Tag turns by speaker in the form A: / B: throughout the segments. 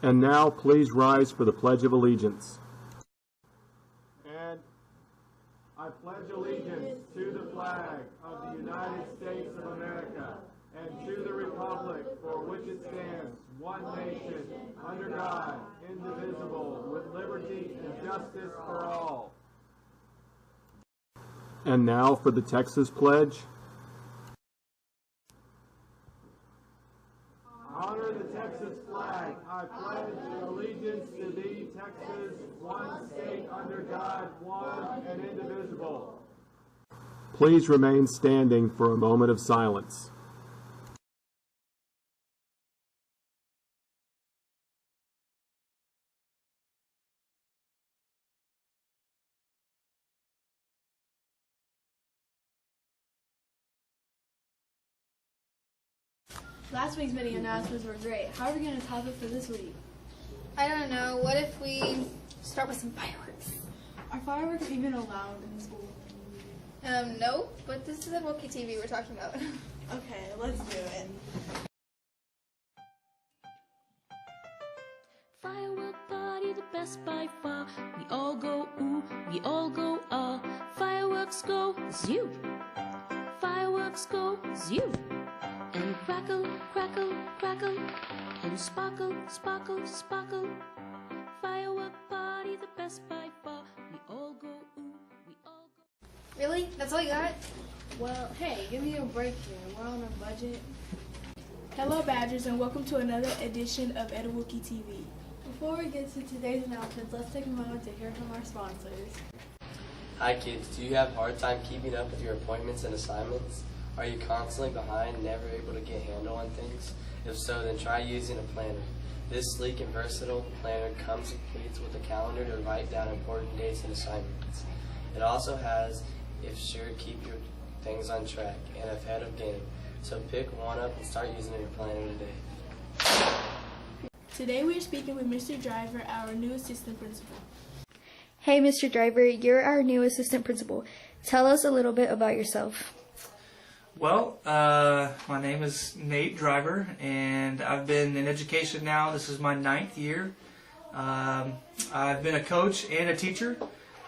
A: And now, please rise for the Pledge of Allegiance. And I pledge allegiance to the flag of the United States of America and to the republic for which it stands, one nation, under God, indivisible, with liberty and justice for all. And now for the Texas Pledge. Honor the Texas flag. I pledge allegiance to thee, Texas, one state under God, one and indivisible. Please remain standing for a moment of silence.
B: Last week's mini announcements were great. How are we going to top it for this week?
C: I don't know. What if we start with some fireworks?
B: Are fireworks even allowed in school?
C: No, but this is a Wookie TV we're talking about.
B: Okay, let's do it.
D: Firework party, the best by far. We all go ooh, we all go ah. Fireworks go zoo. Fireworks go zoo. And crackle, crackle, crackle. And sparkle, sparkle, sparkle. Firework party, the best by far. We all go ooh, we all go.
C: Really? That's all you got?
B: Well, hey, give me a break here. We're on a budget. Hello, Badgers, and welcome to another edition of EduWookie TV. Before we get to today's announcements, let's take a moment to hear from our sponsors.
E: Hi kids, do you have a hard time keeping up with your appointments and assignments? Are you constantly behind and never able to get a handle on things? If so, then try using a planner. This sleek and versatile planner comes complete with a calendar to write down important dates and assignments. It also has if sure to keep your things on track and ahead of game. So pick one up and start using your planner today.
B: Today we are speaking with Mr. Driver, our new assistant principal.
F: Hey, Mr. Driver, you're our new assistant principal. Tell us a little bit about yourself.
G: Well, my name is Nate Driver, and I've been in education now. This is my 9th year. I've been a coach and a teacher.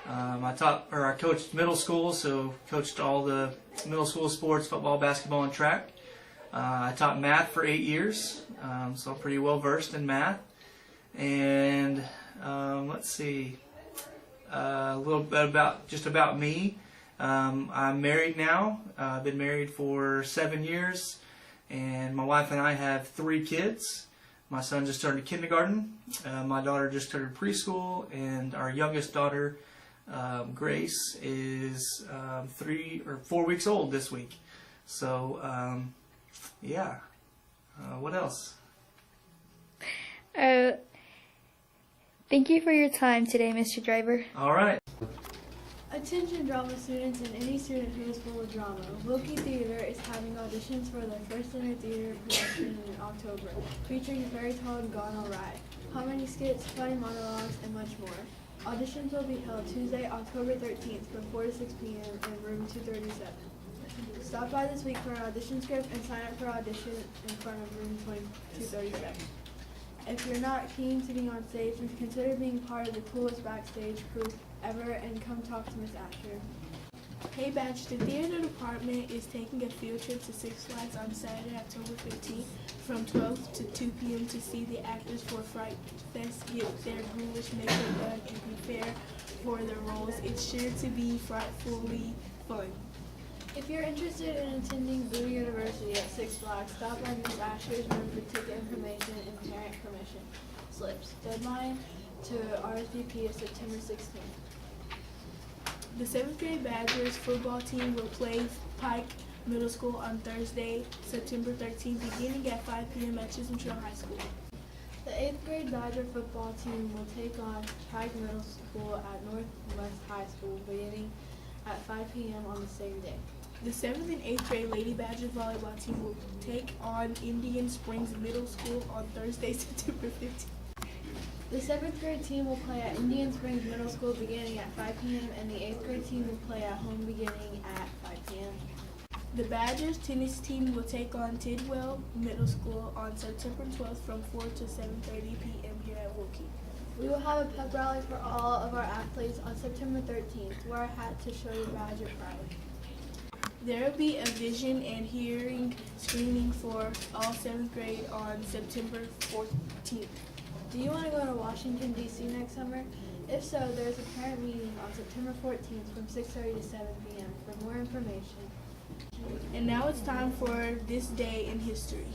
G: I coached middle school, so coached all the middle school sports, football, basketball, and track. I taught math for 8 years, so I'm pretty well versed in math. And let's see, a little bit about me. I'm married now. I've been married for 7 years, and my wife and I have 3 kids. My son just started kindergarten, my daughter just started preschool, and our youngest daughter, Grace, is 3 or 4 weeks old this week. So, yeah. What else?
F: Thank you for your time today, Mr. Driver.
G: All right.
B: Attention drama students and any student who is full of drama. Wilkie Theater is having auditions for their first inner theater production in October, featuring Fairy Tale and Gone Alright, comedy skits, funny monologues, and much more. Auditions will be held Tuesday, October 13th from 4 to 6 p.m. in room 237. Stop by this week for an audition script and sign up for audition in front of room 237. If you're not keen to be on stage, consider being part of the coolest backstage crew ever and come talk to Miss Asher. Hey Badge, the theater department is taking a field trip to Six Flags on Saturday, October 15th from 12 to 2 p.m. to see the actors for Fright Fest get their ghoulish makeup done and prepare for their roles. It's sure to be frightfully fun. If you're interested in attending Blue University at Six Flags, stop by Ms. Asher's room for ticket information and parent permission slips. Deadline to RSVP is September 16th. The 7th grade Badgers football team will play Pike Middle School on Thursday, September 13th, beginning at 5 p.m. at Chisholm Trail High School. The 8th grade Badger football team will take on Pike Middle School at Northwest High School, beginning at 5 p.m. on the same day. The 7th and 8th grade Lady Badger volleyball team will take on Indian Springs Middle School on Thursday, September 15th. The 7th grade team will play at Indian Springs Middle School beginning at 5 p.m. and the 8th grade team will play at home beginning at 5 p.m. The Badgers tennis team will take on Tidwell Middle School on September 12th from 4 to 7:30 p.m. here at Wilkie. We will have a pep rally for all of our athletes on September 13th. Wear a hat to show your badge of pride. There will be a vision and hearing screening for all 7th grade on September 14th. Do you want to go to Washington, D.C. next summer? If so, there is a parent meeting on September 14th from 6:30 to 7 p.m. For more information. And now it's time for this day in history.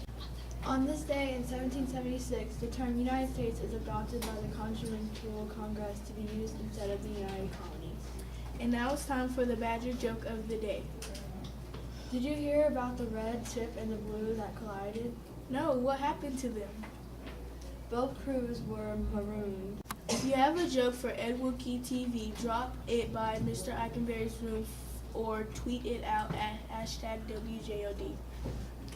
B: On this day in 1776, the term United States is adopted by the Continental Congress to be used instead of the United Colonies. And now it's time for the Badger joke of the day. Did you hear about the red ship and the blue that collided? No, what happened to them? Both crews were marooned. If you have a joke for Ed Wilkie TV, drop it by Mr. Eikenberry's room or tweet it out at #WJOD.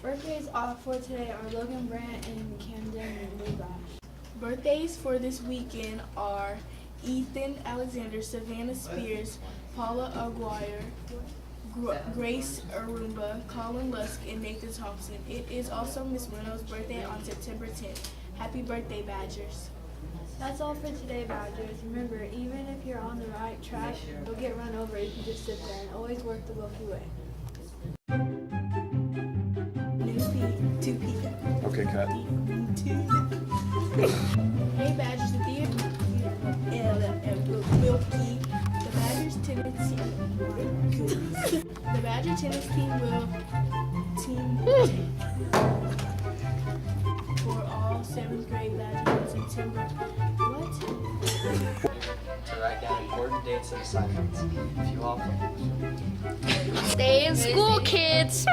B: Birthdays off for today are Logan Brandt and Camden Lubash. Birthdays for this weekend are Ethan Alexander, Savannah Spears, Paula Aguirre, Grace Arumba, Colin Lusk, and Nathan Thompson. It is also Miss Reynolds' birthday on September 10th. Happy birthday, Badgers. That's all for today, Badgers. Remember, even if you're on the right track, you'll get run over if you just sit there, and always work the Wilkie way. News P, 2 p.m.
A: Okay, cut.
B: Hey, Badgers, the Wilkie. The Badgers tennis team. The Badger tennis team will for all 7th grade Badgers in September. What?
E: To write down important dates and assignments. If you all
D: Stay in school, kids.